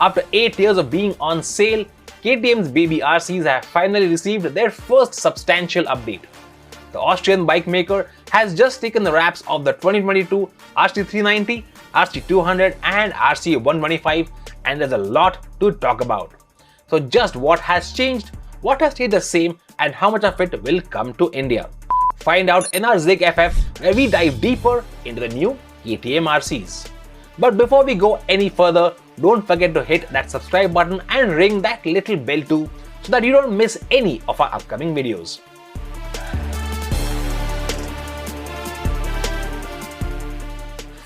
After 8 years of being on sale, KTM's baby RCs have finally received their first substantial update. The Austrian bike maker has just taken the wraps of the 2022 RC390, RC200 and RC125, and there's a lot to talk about. So just what has changed, what has stayed the same, and how much of it will come to India? Find out in our Zig FF, where we dive deeper into the new KTM RCs. But before we go any further, don't forget to hit that subscribe button and ring that little bell too, so that you don't miss any of our upcoming videos.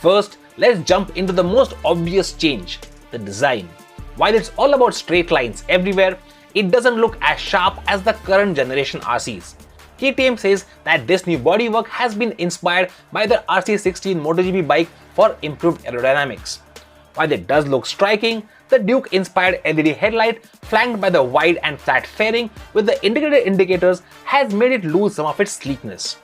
First, let's jump into the most obvious change, the design. While it's all about straight lines everywhere, it doesn't look as sharp as the current generation RCs. KTM says that this new bodywork has been inspired by the RC16 MotoGP bike for improved aerodynamics. While it does look striking, the Duke-inspired LED headlight flanked by the wide and flat fairing with the integrated indicators has made it lose some of its sleekness.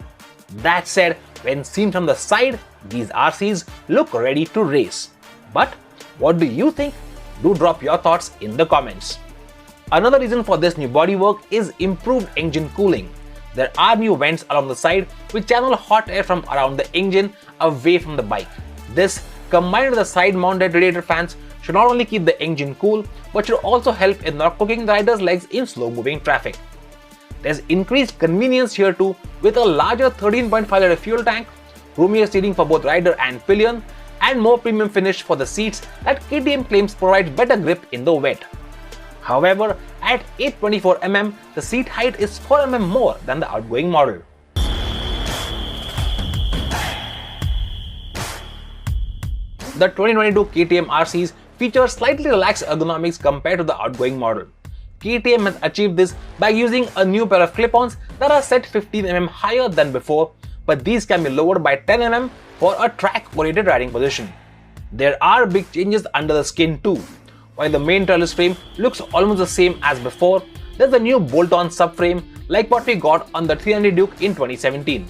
That said, when seen from the side, these RCs look ready to race. But what do you think? Do drop your thoughts in the comments. Another reason for this new bodywork is improved engine cooling. There are new vents along the side which channel hot air from around the engine away from the bike. This, combined with the side-mounted radiator fans, should not only keep the engine cool, but should also help in not cooking the rider's legs in slow-moving traffic. There's increased convenience here too, with a larger 13.5-liter fuel tank, roomier seating for both rider and pillion, and more premium finish for the seats that KTM claims provides better grip in the wet. However, at 824mm, the seat height is 4mm more than the outgoing model. The 2022 KTM RCs feature slightly relaxed ergonomics compared to the outgoing model. KTM has achieved this by using a new pair of clip-ons that are set 15mm higher than before, but these can be lowered by 10mm for a track-oriented riding position. There are big changes under the skin too. While the main trellis frame looks almost the same as before, there's a new bolt-on subframe like what we got on the 390 Duke in 2017.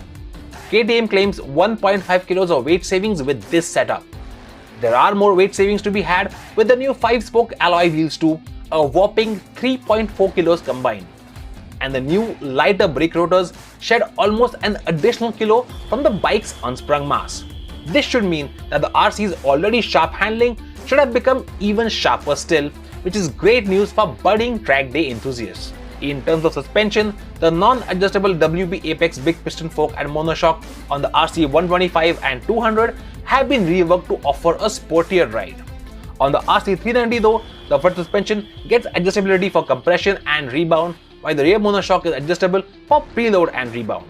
KTM claims 1.5 kilos of weight savings with this setup. There are more weight savings to be had with the new 5-spoke alloy wheels too, a whopping 3.4 kilos combined. And the new lighter brake rotors shed almost an additional kilo from the bike's unsprung mass. This should mean that the RC's already sharp handling should have become even sharper still, which is great news for budding track day enthusiasts. In terms of suspension, the non-adjustable WB Apex big piston fork and monoshock on the RC125 and 200 have been reworked to offer a sportier ride. On the RC390 though, the front suspension gets adjustability for compression and rebound, while the rear monoshock is adjustable for preload and rebound.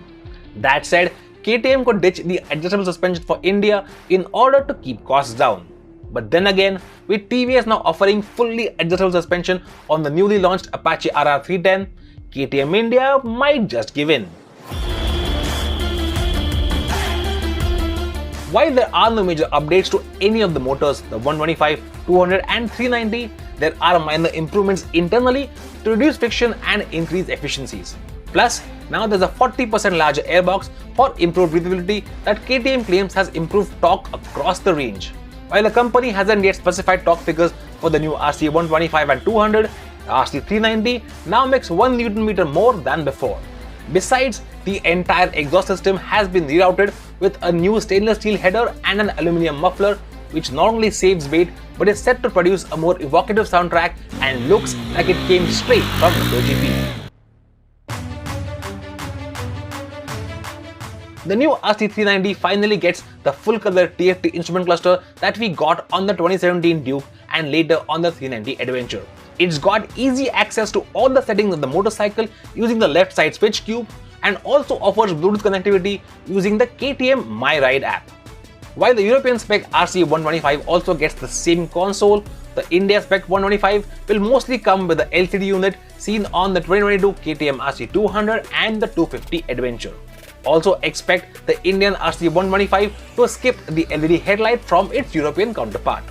That said, KTM could ditch the adjustable suspension for India in order to keep costs down. But then again, with TVS now offering fully adjustable suspension on the newly launched Apache RR310, KTM India might just give in. While there are no major updates to any of the motors, the 125, 200 and 390, there are minor improvements internally to reduce friction and increase efficiencies. Plus, now there's a 40% larger airbox for improved breathability that KTM claims has improved torque across the range. While the company hasn't yet specified torque figures for the new RC125 and 200, the RC390 now makes 1 Nm more than before. Besides, the entire exhaust system has been rerouted with a new stainless steel header and an aluminium muffler, which not only saves weight but is set to produce a more evocative soundtrack and looks like it came straight from MotoGP. The new RC390 finally gets the full-color TFT instrument cluster that we got on the 2017 Duke and later on the 390 Adventure. It's got easy access to all the settings of the motorcycle using the left side switch cube and also offers Bluetooth connectivity using the KTM My Ride app. While the European spec RC125 also gets the same console, the India spec 125 will mostly come with the LCD unit seen on the 2022 KTM RC200 and the 250 Adventure. Also expect the Indian RC125 to skip the LED headlight from its European counterpart.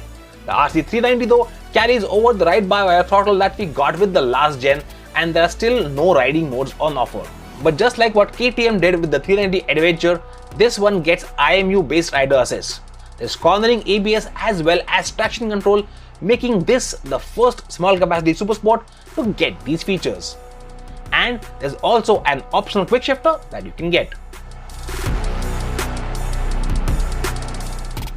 The RC390 though carries over the ride-by-wire throttle that we got with the last gen, and there are still no riding modes on offer. But just like what KTM did with the 390 Adventure, this one gets IMU based rider assist. There's cornering ABS as well as traction control, making this the first small capacity Supersport to get these features. And there's also an optional quick shifter that you can get.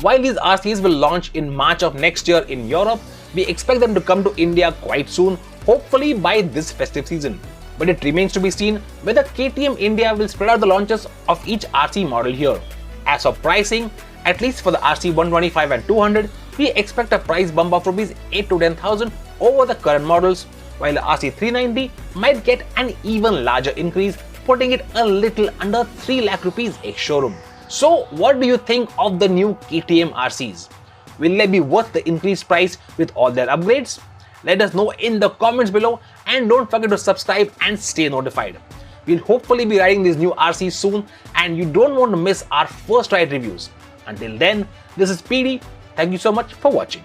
While these RCs will launch in March of next year in Europe, we expect them to come to India quite soon, hopefully by this festive season. But it remains to be seen whether KTM India will spread out the launches of each RC model here. As for pricing, at least for the RC 125 and 200, we expect a price bump of rupees 8 to 10,000 over the current models, while the RC 390 might get an even larger increase, putting it a little under 3 lakh rupees ex-showroom. So what do you think of the new KTM RCs? Will they be worth the increased price with all their upgrades? Let us know in the comments below, and don't forget to subscribe and stay notified. We'll hopefully be riding these new RCs soon, and you don't want to miss our first ride reviews. Until then, this is PD. Thank you so much for watching.